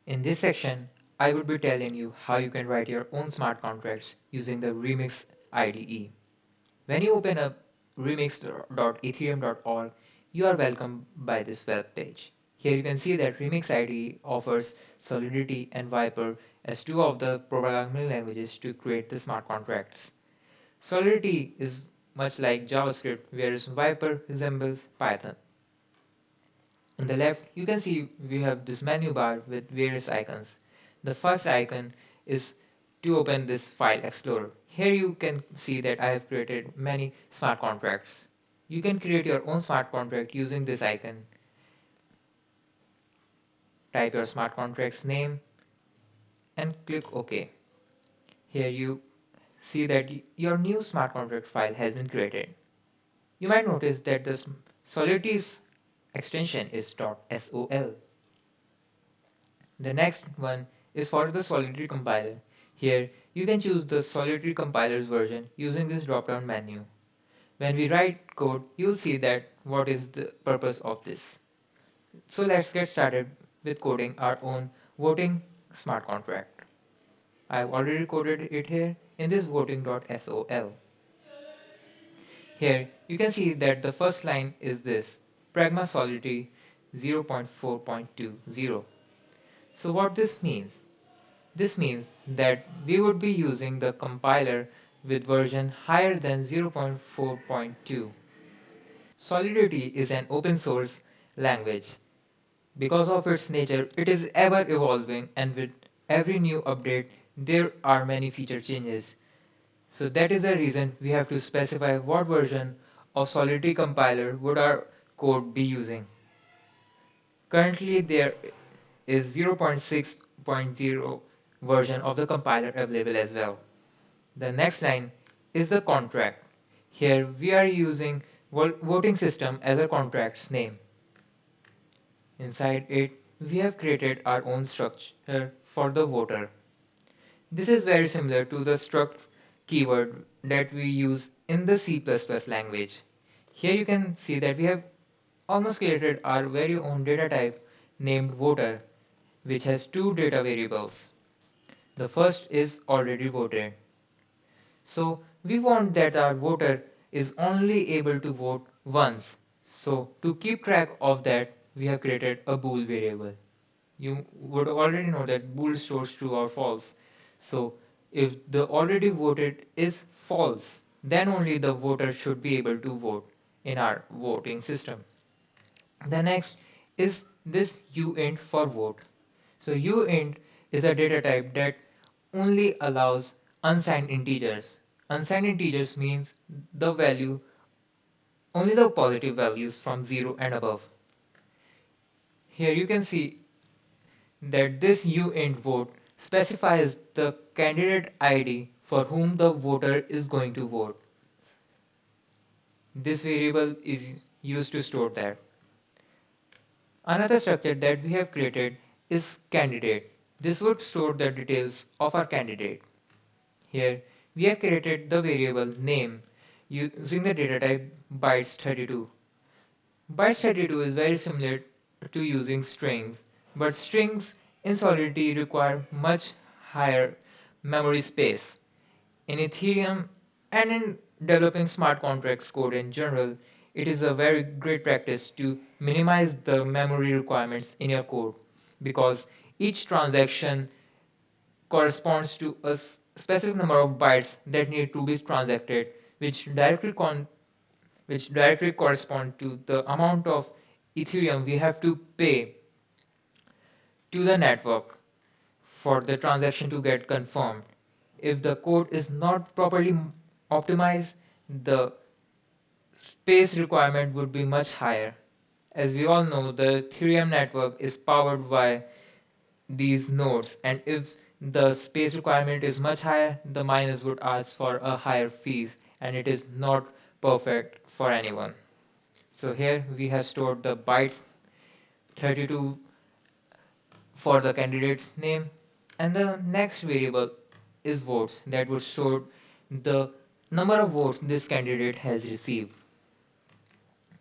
In this section, I would be telling you how you can write your own smart contracts using the Remix IDE. When you open up remix.ethereum.org, you are welcomed by this web page. Here you can see that Remix IDE offers Solidity and Viper as two of the programming languages to create the smart contracts. Solidity is much like JavaScript, whereas Viper resembles Python. On the left, you can see we have this menu bar with various icons. The first icon is to open this file explorer. Here you can see that I have created many smart contracts. You can create your own smart contract using this icon. Type your smart contract's name and click OK. Here you see that your new smart contract file has been created. You might notice that the Solidity's extension is .sol. The next one is for the Solidity compiler. Here you can choose the Solidity compiler's version using this drop-down menu. When we write code, you'll see that what is the purpose of this. So let's get started with coding our own voting smart contract. I've already coded it here in this voting.sol. Here you can see that the first line is this pragma solidity 0.4.20. So what this means? This means that we would be using the compiler with version higher than 0.4.2. Solidity is an open source language. Because of its nature, it is ever evolving, and with every new update, there are many feature changes. So that is the reason we have to specify what version of Solidity compiler would our code be using. Currently there is 0.6.0 version of the compiler available as well. The next line is the contract. Here we are using voting system as a contract's name. Inside it, we have created our own structure for the voter. This is very similar to the struct keyword that we use in the C++ language. Here you can see that we have almost created our very own data type named voter, which has two data variables. The first is already voted. So we want that our voter is only able to vote once. So to keep track of that, we have created a bool variable. You would already know that bool stores true or false. So if the already voted is false, then only the voter should be able to vote in our voting system. The next is this uint for vote. So uint is a data type that only allows unsigned integers. Unsigned integers means the value, only the positive values from 0 and above. Here you can see that this uint vote specifies the candidate ID for whom the voter is going to vote. This variable is used to store that. Another structure that we have created is candidate. This would store the details of our candidate. Here we have created the variable name using the data type bytes32. Bytes32 is very similar to using strings, but strings in Solidity require much higher memory space. In Ethereum and in developing smart contracts code in general, it is a very great practice to minimize the memory requirements in your code because each transaction corresponds to a specific number of bytes that need to be transacted, which directly correspond to the amount of Ethereum we have to pay to the network for the transaction to get confirmed. If the code is not properly optimized, the space requirement would be much higher. As we all know, the Ethereum network is powered by these nodes, and if the space requirement is much higher, the miners would ask for a higher fees, and it is not perfect for anyone. So here we have stored the bytes 32 for the candidate's name, and the next variable is votes that would store the number of votes this candidate has received.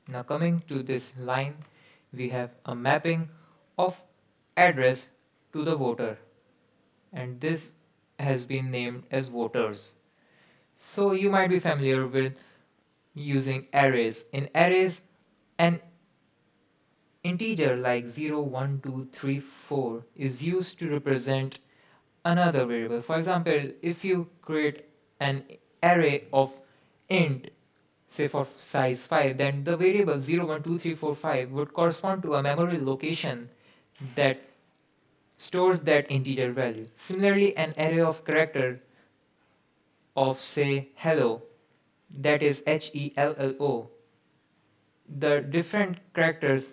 Now coming to this line, we have a mapping of address to the voter, and this has been named as voters. So you might be familiar with using arrays. In arrays, an integer like 0, 1, 2, 3, 4 is used to represent another variable. For example, if you create an array of int, say for size 5, then the variable 0, 1, 2, 3, 4, 5 would correspond to a memory location that stores that integer value. Similarly, an array of character of say hello, that is HELLO, the different characters,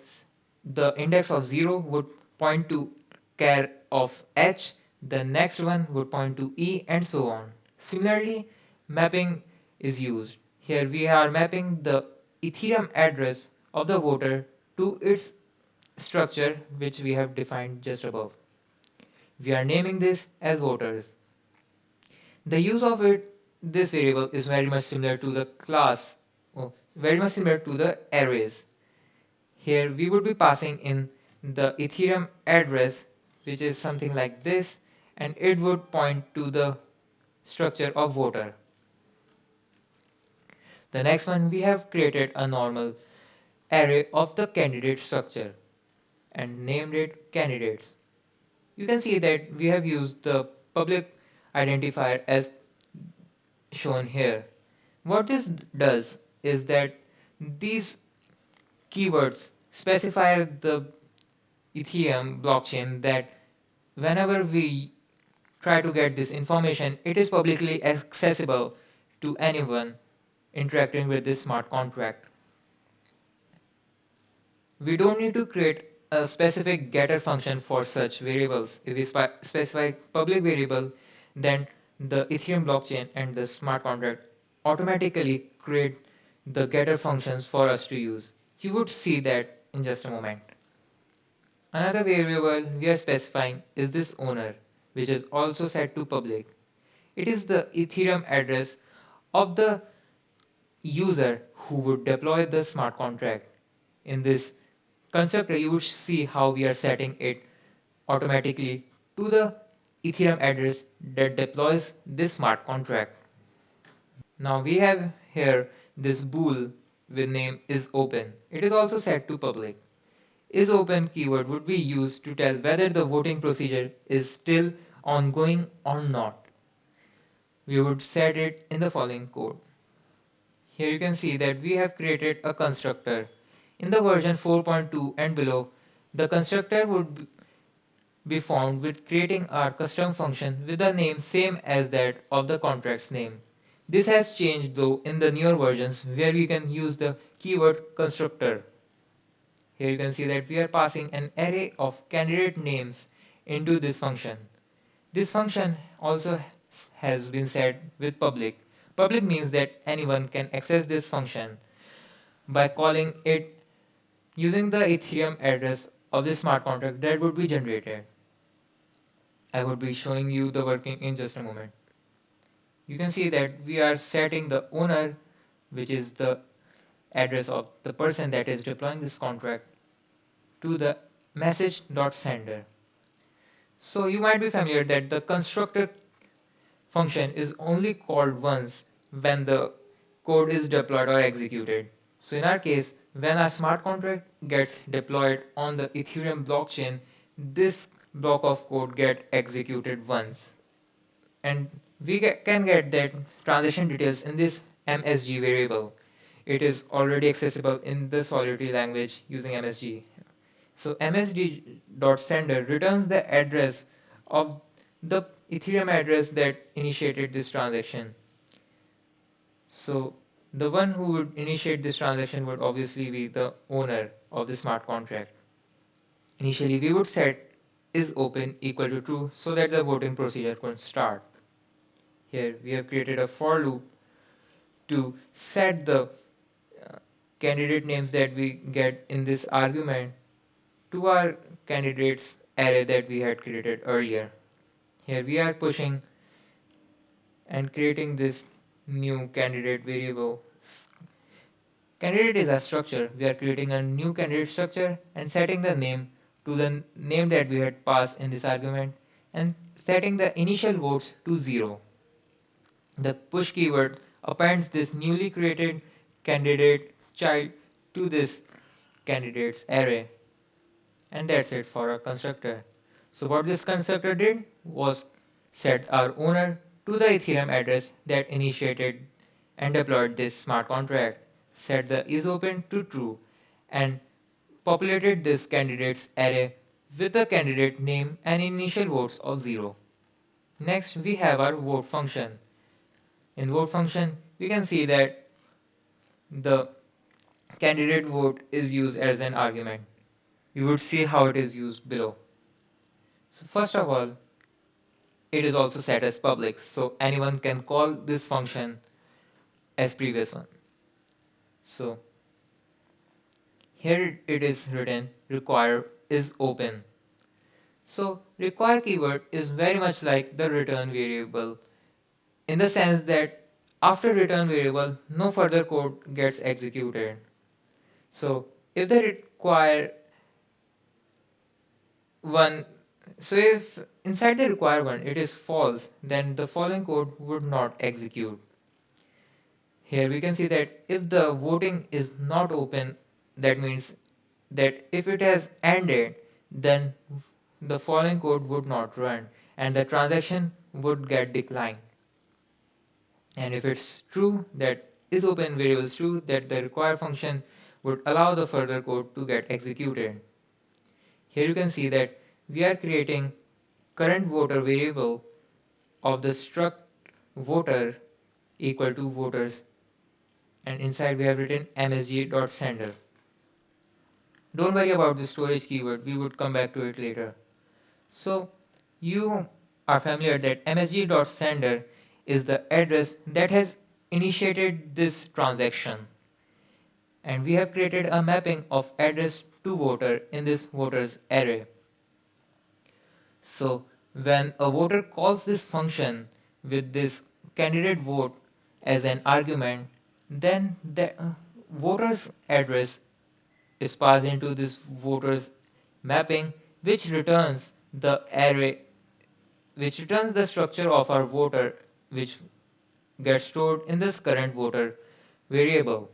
the index of 0 would point to char of H, the next one would point to E, and so on. Similarly, mapping is used. Here we are mapping the Ethereum address of the voter to its structure, which we have defined just above. We are naming this as voters. The use of this variable is very much similar to the class, very much similar to the arrays. Here we would be passing in the Ethereum address, which is something like this, and it would point to the structure of voter. The next one, we have created a normal array of the candidate structure and named it candidates. You can see that we have used the public identifier as shown here. What this does is that these keywords specify the Ethereum blockchain that whenever we try to get this information, it is publicly accessible to anyone interacting with this smart contract. We don't need to create a specific getter function for such variables. If we specify public variable, then the Ethereum blockchain and the smart contract automatically create the getter functions for us to use. You would see that in just a moment. Another variable we are specifying is this owner, which is also set to public. It is the Ethereum address of the user who would deploy the smart contract. In this constructor, you would see how we are setting it automatically to the Ethereum address that deploys this smart contract. Now we have here this bool with name is open. It is also set to public. Is open keyword would be used to tell whether the voting procedure is still ongoing or not. We would set it in the following code. Here you can see that we have created a constructor. In the version 4.2 and below, the constructor would be formed with creating our custom function with a name same as that of the contract's name. This has changed though in the newer versions where we can use the keyword constructor. Here you can see that we are passing an array of candidate names into this function. This function also has been set with public. Public means that anyone can access this function by calling it using the Ethereum address of the smart contract that would be generated. I would be showing you the working in just a moment. You can see that we are setting the owner, which is the address of the person that is deploying this contract, to the message.sender. So you might be familiar that the constructor function is only called once when the code is deployed or executed. So in our case, when our smart contract gets deployed on the Ethereum blockchain, this block of code get executed once. And we can get that transaction details in this MSG variable. It is already accessible in the Solidity language using MSG. So msg.sender returns the address of the Ethereum address that initiated this transaction. So the one who would initiate this transaction would obviously be the owner of the smart contract. Initially, we would set is open equal to true so that the voting procedure could start. Here we have created a for loop to set the candidate names that we get in this argument to our candidates array that we had created earlier. Here we are pushing and creating this new candidate variable. Candidate is a structure. We are creating a new candidate structure and setting the name to the name that we had passed in this argument and setting the initial votes to 0. The push keyword appends this newly created candidate child to this candidates array, and that's it for a constructor. So what this constructor did was set our owner to the Ethereum address that initiated and deployed this smart contract, set the isOpen to true, and populated this candidates array with the candidate name and initial votes of 0. Next we have our vote function. In vote function we can see that the candidate vote is used as an argument. We would see how it is used below. So first of all, it is also set as public, so anyone can call this function as previous one. So here it is written require is open. So require keyword is very much like the return variable in the sense that after return variable no further code gets executed. So if the require one so if inside the require one it is false, then the following code would not execute. Here we can see that if the voting is not open, that means that if it has ended, then the following code would not run and the transaction would get declined. And if it's true, that is open variable is true, that the require function would allow the further code to get executed. Here you can see that we are creating current voter variable of the struct voter equal to voters, and inside we have written msg.sender. Don't worry about the storage keyword, we would come back to it later. So you are familiar that msg.sender is the address that has initiated this transaction, and we have created a mapping of address to voter in this voters array. So when a voter calls this function with this candidate vote as an argument, then the voter's address is passed into this voter's mapping, which returns the array, which returns the structure of our voter, which gets stored in this current voter variable.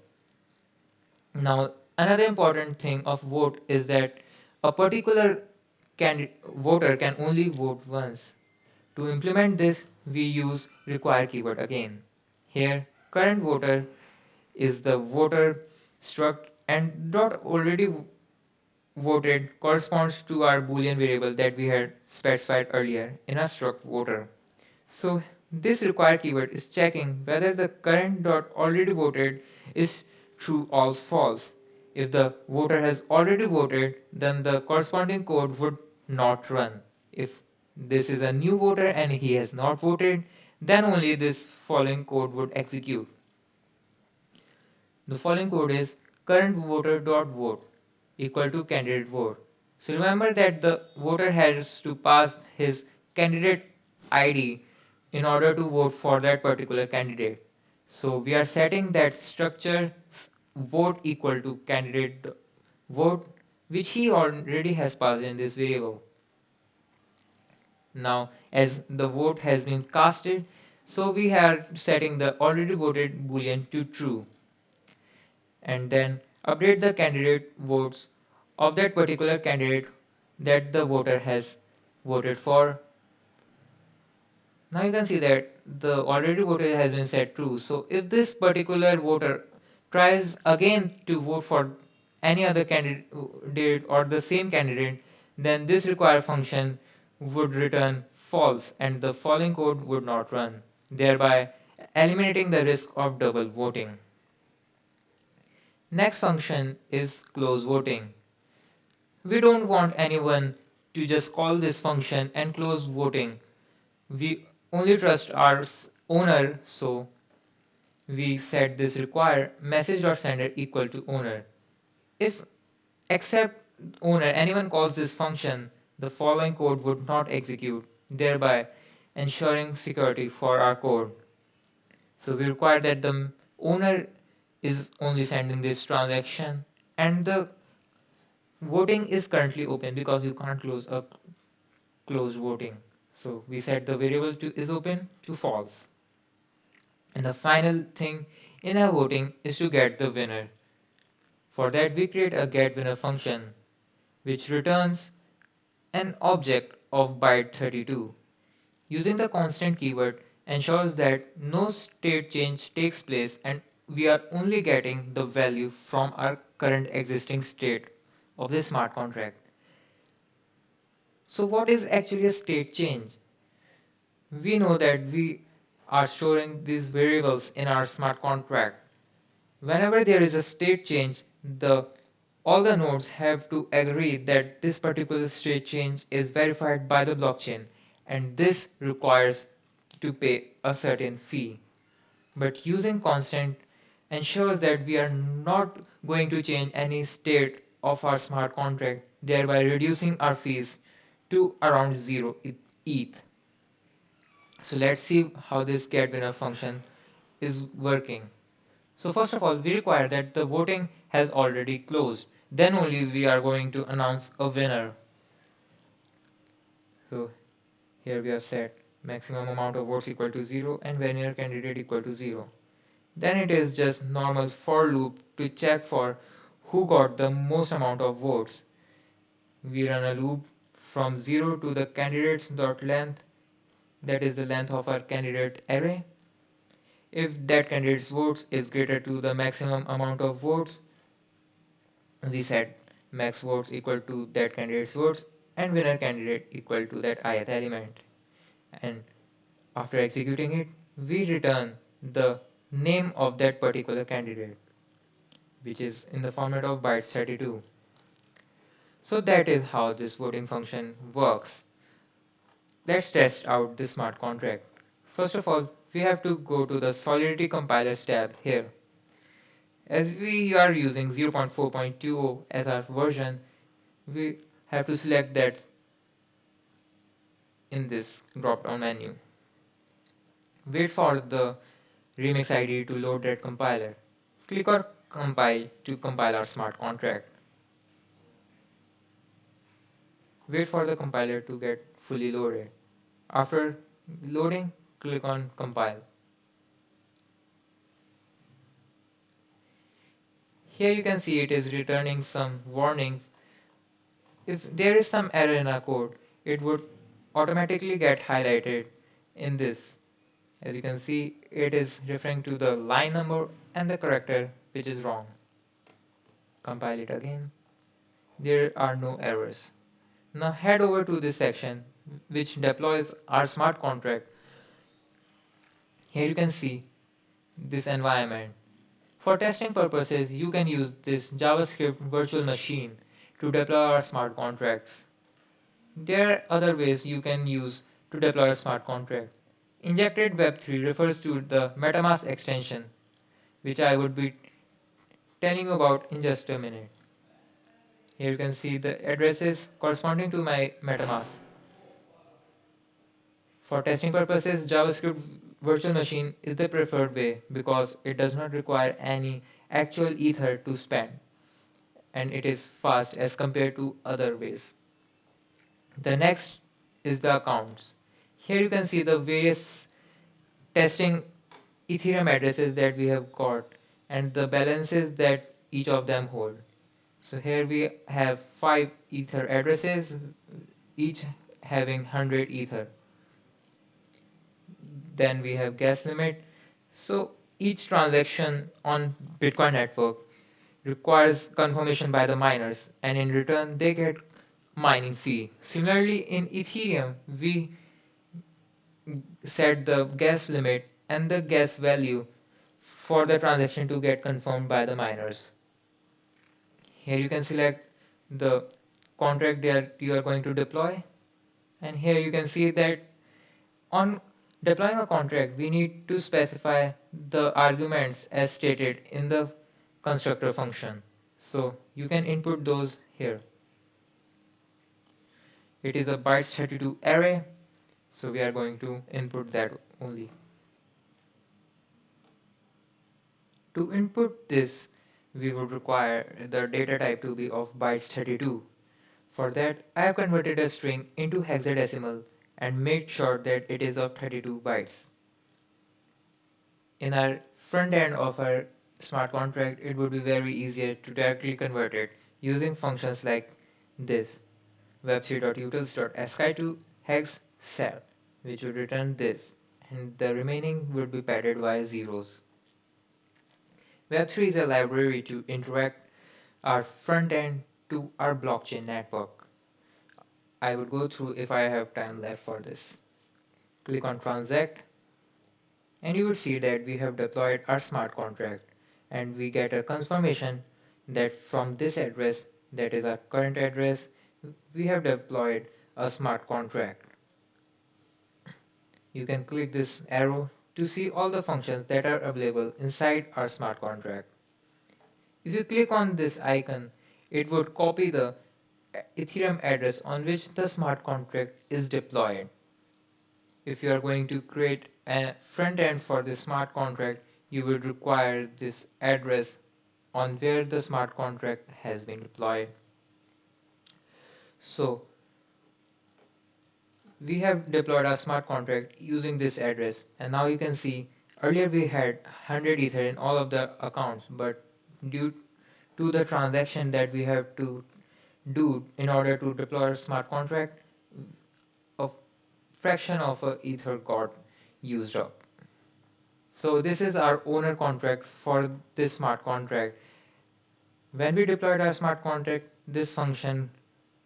Now another important thing of vote is that a particular voter can only vote once. To implement this, we use require keyword again. Here, current voter is the voter struct and dot already voted corresponds to our boolean variable that we had specified earlier in our struct voter. So this require keyword is checking whether the current dot already voted is true or false. If the voter has already voted, then the corresponding code would not run. If this is a new voter and he has not voted, then only this following code would execute. The following code is current voter dot vote equal to candidate vote. So remember that the voter has to pass his candidate ID in order to vote for that particular candidate. So we are setting that structure vote equal to candidate vote, which he already has passed in this variable. Now as the vote has been casted, so we are setting the already voted boolean to true, and then update the candidate votes of that particular candidate that the voter has voted for. Now you can see that the already voted has been set true. So if this particular voter tries again to vote for any other candidate or the same candidate, then this require function would return false and the following code would not run, thereby eliminating the risk of double voting. Next function is close voting. We don't want anyone to just call this function and close voting. We only trust our owner, so we set this require message.sender equal to owner. If except owner anyone calls this function, the following code would not execute, thereby ensuring security for our code. So we require that the owner is only sending this transaction and the voting is currently open because you can't close a closed voting. So we set the variable to is open to false. And the final thing in our voting is to get the winner. For that we create a getWinner function which returns an object of byte 32. Using the constant keyword ensures that no state change takes place and we are only getting the value from our current existing state of the smart contract. So what is actually a state change? We know that we are storing these variables in our smart contract. Whenever there is a state change, all the nodes have to agree that this particular state change is verified by the blockchain, and this requires to pay a certain fee. But using constant ensures that we are not going to change any state of our smart contract, thereby reducing our fees to around 0 ETH. So let's see how this getWinner function is working. So first of all, we require that the voting has already closed. Then only we are going to announce a winner. So here we have set maximum amount of votes equal to 0 and winner candidate equal to 0. Then it is just normal for loop to check for who got the most amount of votes. We run a loop from 0 to the candidates dot length, that is the length of our candidate array. If that candidate's votes is greater to the maximum amount of votes, we set max votes equal to that candidate's votes and winner candidate equal to that ith element. And after executing it, we return the name of that particular candidate, which is in the format of bytes 32. So that is how this voting function works. Let's test out the smart contract. First of all, we have to go to the Solidity Compilers tab here. As we are using 0.4.20 as our version, we have to select that in this drop down menu. Wait for the remix ID to load that compiler. Click on compile to compile our smart contract. Wait for the compiler to get fully loaded. After loading, click on compile. Here you can see it is returning some warnings. If there is some error in our code, it would automatically get highlighted in this. As you can see, it is referring to the line number and the character which is wrong. Compile it again. There are no errors. Now head over to this section which deploys our smart contract. Here you can see this environment. For testing purposes, you can use this JavaScript virtual machine to deploy our smart contracts. There are other ways you can use to deploy a smart contract. Injected Web3 refers to the MetaMask extension, which I would be telling you about in just a minute. Here you can see the addresses corresponding to my MetaMask. For testing purposes, JavaScript virtual machine is the preferred way because it does not require any actual ether to spend and it is fast as compared to other ways. The next is the accounts. Here you can see the various testing Ethereum addresses that we have got and the balances that each of them hold. So here we have 5 ether addresses, each having 100 ether. Then we have gas limit. So each transaction on Bitcoin network requires confirmation by the miners and in return they get mining fee. Similarly in Ethereum we set the gas limit and the gas value for the transaction to get confirmed by the miners. Here you can select the contract that you are going to deploy and here you can see that on deploying a contract we need to specify the arguments as stated in the constructor function. So you can input those here. It is a bytes 32 array, so we are going to input that only. To input this, we would require the data type to be of bytes 32. For that, I have converted a string into hexadecimal and made sure that it is of 32 bytes. In our front end of our smart contract, it would be very easier to directly convert it using functions like this web3.utils.ascii to hex cell, which would return this, and the remaining would be padded via zeros. Web3 is a library to interact our front end to our blockchain network. I would go through if I have time left for this. Click on transact, and you would see that we have deployed our smart contract, and we get a confirmation that from this address, that is our current address, we have deployed a smart contract. You can click this arrow to see all the functions that are available inside our smart contract. If you click on this icon, it would copy the Ethereum address on which the smart contract is deployed. If you are going to create a front end for the smart contract, you would require this address on where the smart contract has been deployed. So we have deployed our smart contract using this address, and now you can see earlier we had 100 ether in all of the accounts, but due to the transaction that we have to do in order to deploy our smart contract, a fraction of a ether got used up. So this is our owner contract for this smart contract. When we deployed our smart contract, this function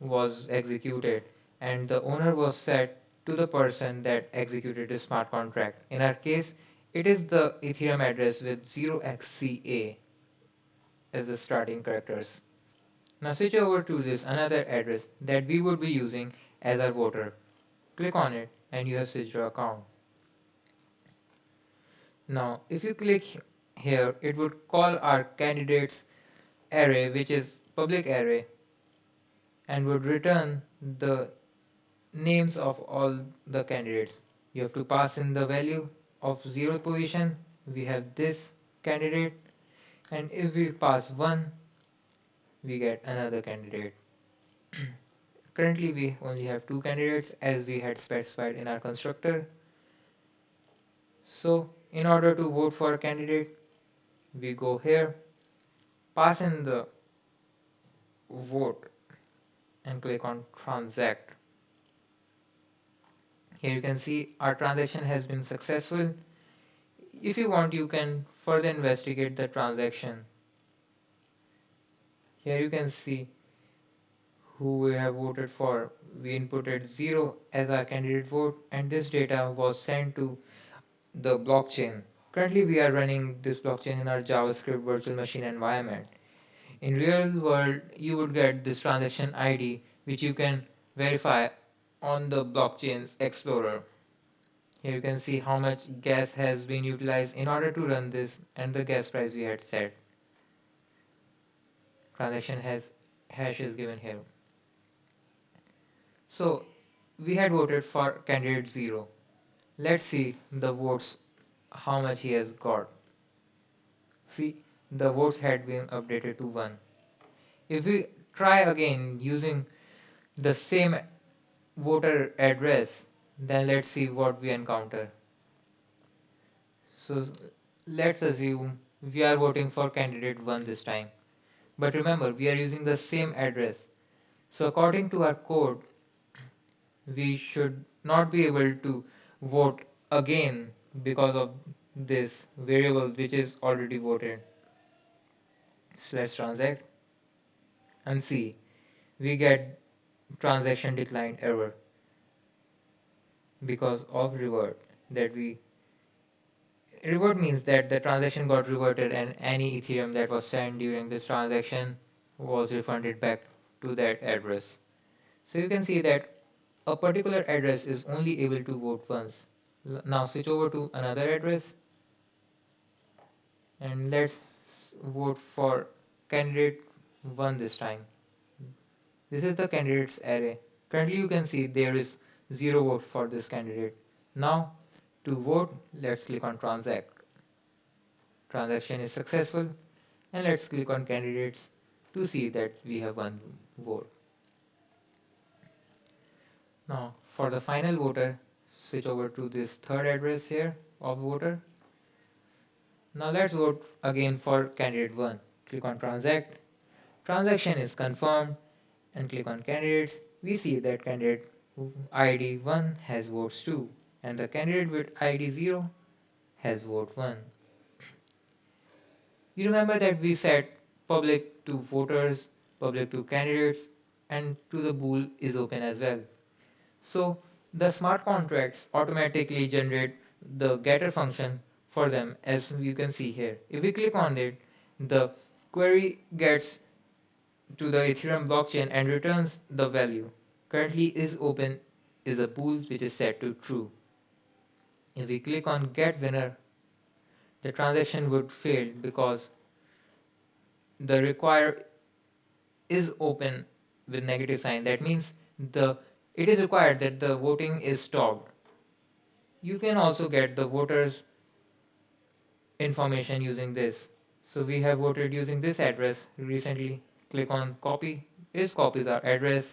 was executed and the owner was set to the person that executed the smart contract. In our case, it is the Ethereum address with 0xCA as the starting characters. Now switch over to this another address that we would be using as our voter. Click on it and you have switched your account. Now if you click here, it would call our candidates array, which is public array, and would return the names of all the candidates. You have to pass in the value of 0th position. We have this candidate, and if we pass 1, we get another candidate. Currently we only have 2 candidates as we had specified in our constructor. So in order to vote for a candidate, we go here, pass in the vote, and click on transact. Here you can see our transaction has been successful. If you want, you can further investigate the transaction. Here you can see who we have voted for. We inputted 0 as our candidate vote, and this data was sent to the blockchain. Currently we are running this blockchain in our JavaScript virtual machine environment. In real world, you would get this transaction ID, which you can verify on the blockchain's explorer. Here you can see how much gas has been utilized in order to run this and the gas price we had set. Transaction hash is given here. So we had voted for candidate 0. Let's see the votes, how much he has got. See, the votes had been updated to 1. If we try again using the same voter address, then let's see what we encounter. So let's assume we are voting for candidate 1 this time. But remember, we are using the same address. So according to our code, we should not be able to vote again because of this variable which is already voted. So let's transact and see. We get transaction declined error because of revert that we revert means that the transaction got reverted and any Ethereum that was sent during this transaction was refunded back to that address. So you can see that a particular address is only able to vote once. Now switch over to another address and let's vote for candidate 1 this time. This is the candidates array. Currently you can see there is 0 vote for this candidate. Now to vote, let's click on transact. Transaction is successful and let's click on candidates to see that we have one vote. Now for the final voter, switch over to this third address here of voter. Now let's vote again for candidate 1. Click on transact. Transaction is confirmed and click on candidates. We see that candidate ID 1 has votes 2 and the candidate with ID 0 has vote 1. You remember that we set public to voters, public to candidates, and to the bool is open as well. So the smart contracts automatically generate the getter function for them, as you can see here. If we click on it, the query gets to the Ethereum blockchain and returns the value. Currently is open is a bool which is set to true. If we click on get winner, the transaction would fail because the require is open with negative sign. That means the it is required that the voting is stopped. You can also get the voters information using this. So we have voted using this address recently. Click on copy. This copies our address,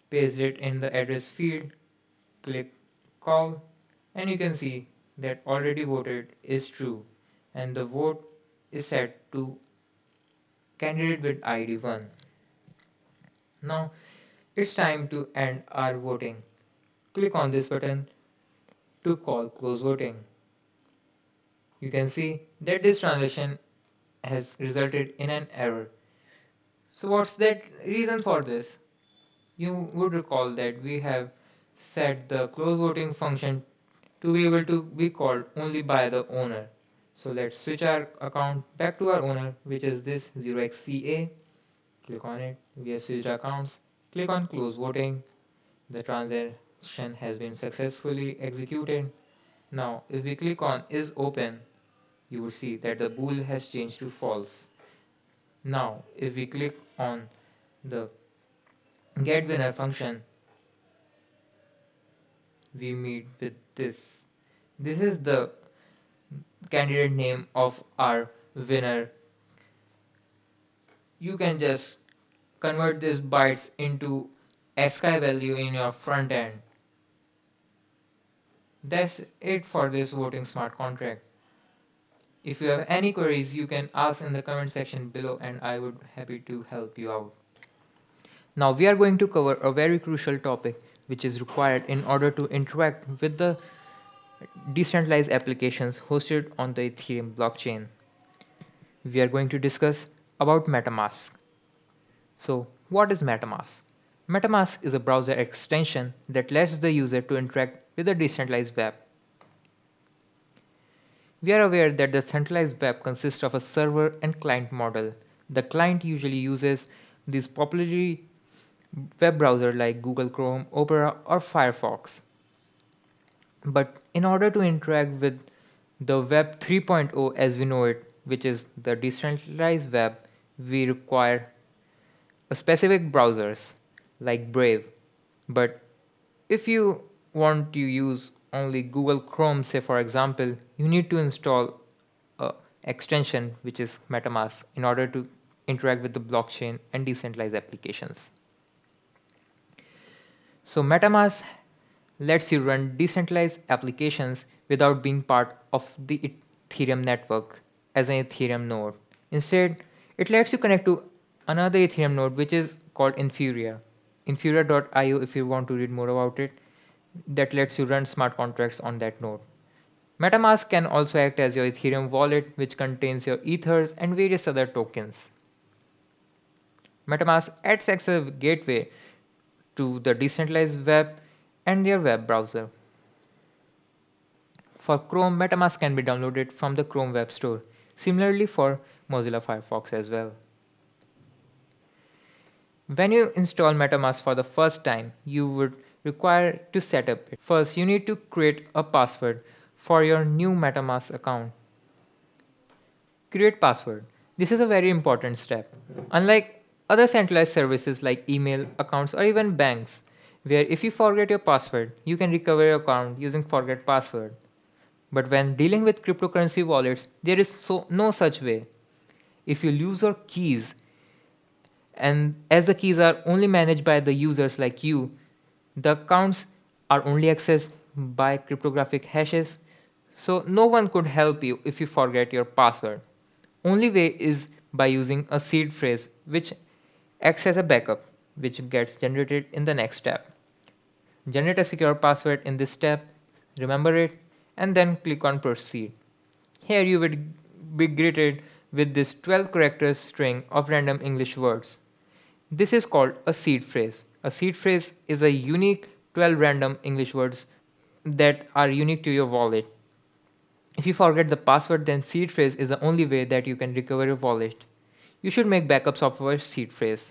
paste it in the address field, click call, and you can see that already voted is true and the vote is set to candidate with ID 1. Now it's time to end our voting. Click on this button to call close voting. You can see that this transaction has resulted in an error. So what's that reason for this? You would recall that we have set the close voting function to be able to be called only by the owner. So let's switch our account back to our owner, which is this 0xCA. Click on it. We have switched accounts. Click on close voting. The transaction has been successfully executed. Now if we click on is open, you will see that the bool has changed to false. Now if we click on the get winner function, we meet with this. This is the candidate name of our winner. You can just convert these bytes into ASCII value in your front end. That's it for this voting smart contract. If you have any queries, you can ask in the comment section below and I would happy to help you out. Now we are going to cover a very crucial topic which is required in order to interact with the decentralized applications hosted on the Ethereum blockchain. We are going to discuss about MetaMask. So what is MetaMask? MetaMask is a browser extension that lets the user to interact with the decentralized web. We are aware that the centralized web consists of a server and client model. The client usually uses these popular web browsers like Google Chrome, Opera or Firefox. But in order to interact with the Web 3.0 as we know it, which is the decentralized web, we require a specific browsers like Brave. But if you want to use only Google Chrome, say for example, you need to install a extension which is MetaMask in order to interact with the blockchain and decentralized applications. So MetaMask lets you run decentralized applications without being part of the Ethereum network as an Ethereum node. Instead, it lets you connect to another Ethereum node which is called Infura. Infura.io if you want to read more about it, that lets you run smart contracts on that node. MetaMask can also act as your Ethereum wallet which contains your ethers and various other tokens. MetaMask acts as a gateway to the decentralized web and your web browser. For Chrome, MetaMask can be downloaded from the Chrome Web Store. Similarly for Mozilla Firefox as well. When you install MetaMask for the first time, you would require to set up it. First, you need to create a password for your new MetaMask account. Create password. This is a very important step. Unlike other centralized services like email, accounts, or even banks, where if you forget your password, you can recover your account using forget password. But when dealing with cryptocurrency wallets, there is no such way. if you lose your keys, and as the keys are only managed by the users like you, the accounts are only accessed by cryptographic hashes, so no one could help you if you forget your password. Only way is by using a seed phrase which acts as a backup which gets generated in the next step. Generate a secure password in this step, remember it, and then click on proceed. Here you will be greeted with this 12 characters string of random English words. This is called a seed phrase. A seed phrase is a unique 12 random English words that are unique to your wallet. If you forget the password, then seed phrase is the only way that you can recover your wallet. You should make backups of your seed phrase.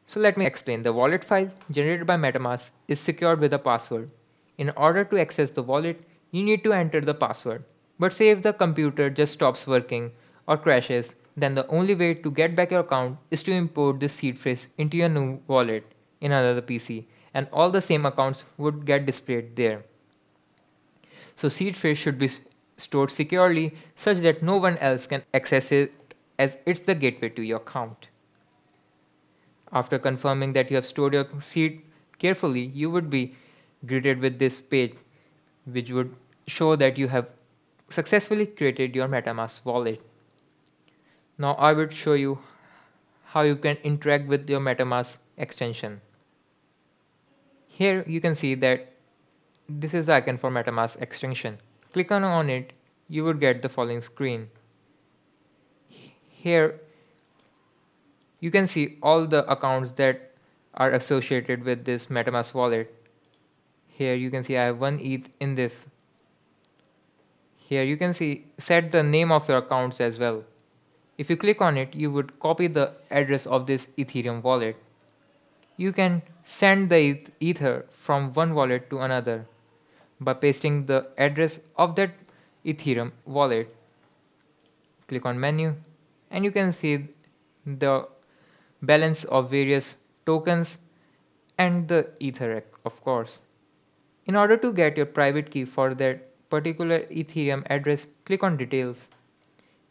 So let me explain. The wallet file generated by MetaMask is secured with a password. In order to access the wallet, you need to enter the password. But say if the computer just stops working or crashes, then the only way to get back your account is to import this seed phrase into your new wallet in another PC, and all the same accounts would get displayed there. So seed phrase should be stored securely such that no one else can access it, as it's the gateway to your account. After confirming that you have stored your seed carefully, you would be greeted with this page which would show that you have successfully created your MetaMask wallet. Now I will show you how you can interact with your MetaMask extension. Here you can see that this is the icon for MetaMask extension. Click on it, you would get the following screen. Here you can see all the accounts that are associated with this MetaMask wallet. Here you can see I have 1 ETH in this. Here you can see set the name of your accounts as well. If you click on it, you would copy the address of this Ethereum wallet. You can send the Ether from one wallet to another by pasting the address of that Ethereum wallet. Click on menu and you can see the balance of various tokens and the Ether, of course. In order to get your private key for that particular Ethereum address, click on details.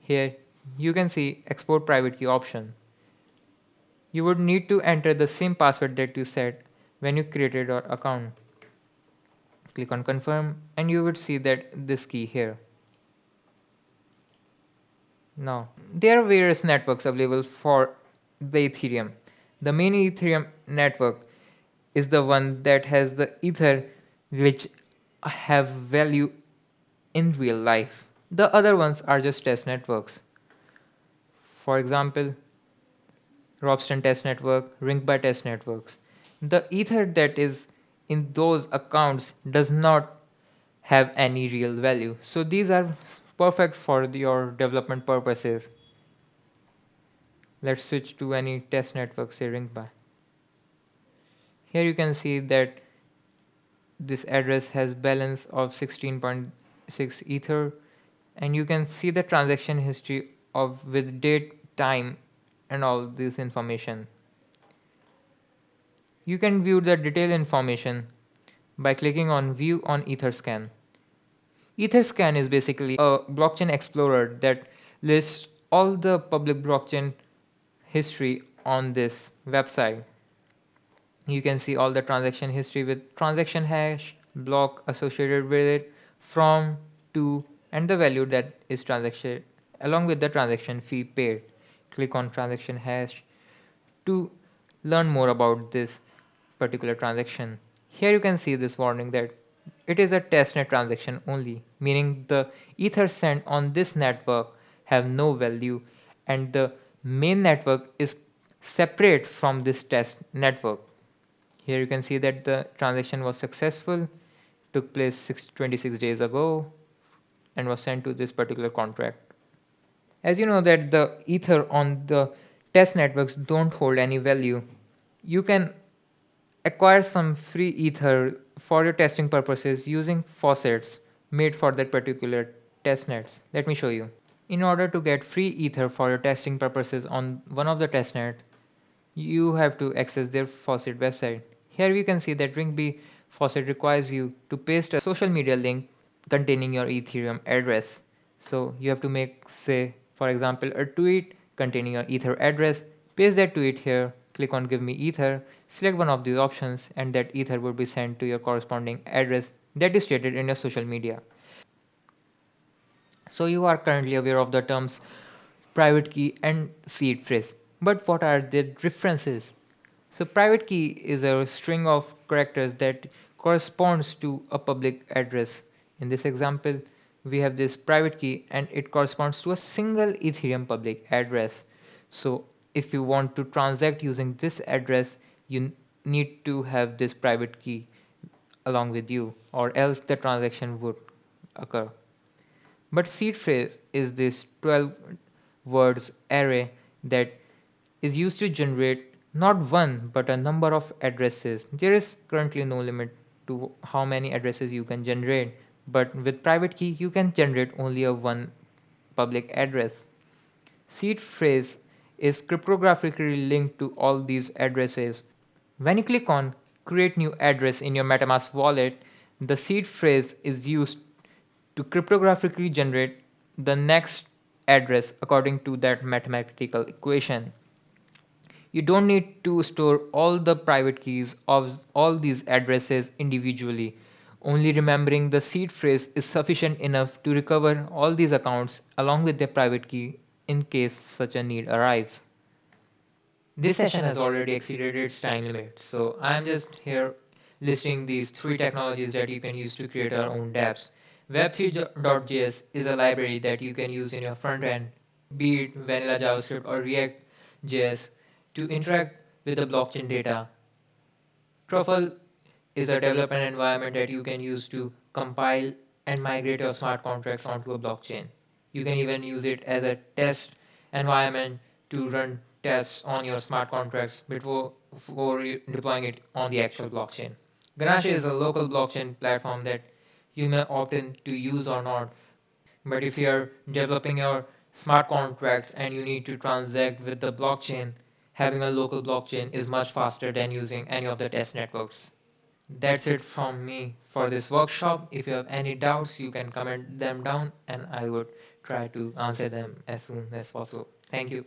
Here you can see export private key option. You would need to enter the same password that you set when you created your account. Click on confirm and you would see that this key here. Now, there are various networks available for the Ethereum. The main Ethereum network is the one that has the Ether which have value in real life. The other ones are just test networks. For example, Robston test network, Ringby test networks. The Ether that is in those accounts does not have any real value. So these are perfect for your development purposes. Let's switch to any test network, say Ringby. Here you can see that this address has balance of 16.6 Ether, and you can see the transaction history of with date, time, and all this information. You can view the detailed information by clicking on View on Etherscan. Etherscan is basically a blockchain explorer that lists all the public blockchain history on this website. You can see all the transaction history with transaction hash, block associated with it, from, to, and the value that is transacted along with the transaction fee paid. Click on transaction hash to learn more about this particular transaction. Here you can see this warning that it is a testnet transaction only, meaning the ether sent on this network have no value and the main network is separate from this test network. Here you can see that the transaction was successful, took place 26 days ago, and was sent to this particular contract. As you know that the ether on the test networks don't hold any value, you can acquire some free ether for your testing purposes using faucets made for that particular testnets. Let me show you. In order to get free ether for your testing purposes on one of the testnet, you have to access their faucet website. Here we can see that Ringby faucet requires you to paste a social media link containing your Ethereum address. So you have to make, say, For example, a tweet containing an Ether address, paste that tweet here, click on Give me Ether, select one of these options, and that Ether would be sent to your corresponding address that is stated in your social media. So you are currently aware of the terms private key and seed phrase. But what are the differences? So private key is a string of characters that corresponds to a public address. In this example, we have this private key and it corresponds to a single Ethereum public address. So if you want to transact using this address, you need to have this private key along with you, or else the transaction would occur. But seed phrase is this 12 words array that is used to generate not one but a number of addresses. There is currently no limit to how many addresses you can generate, but with private key you can generate only a one public address. Seed phrase is cryptographically linked to all these addresses. When you click on create new address in your MetaMask wallet, the seed phrase is used to cryptographically generate the next address according to that mathematical equation. You don't need to store all the private keys of all these addresses individually. Only remembering the seed phrase is sufficient enough to recover all these accounts along with their private key in case such a need arrives. This session has already exceeded its time limit, so I'm just here listing these three technologies that you can use to create your own dApps. Web3.js is a library that you can use in your front end, be it vanilla JavaScript or React.js, to interact with the blockchain data. Truffle is a development environment that you can use to compile and migrate your smart contracts onto a blockchain. You can even use it as a test environment to run tests on your smart contracts before deploying it on the actual blockchain. Ganache is a local blockchain platform that you may opt in to use or not, but if you're developing your smart contracts and you need to transact with the blockchain, having a local blockchain is much faster than using any of the test networks. That's it from me for this workshop. If you have any doubts, you can comment them down and I would try to answer them as soon as possible. Thank you.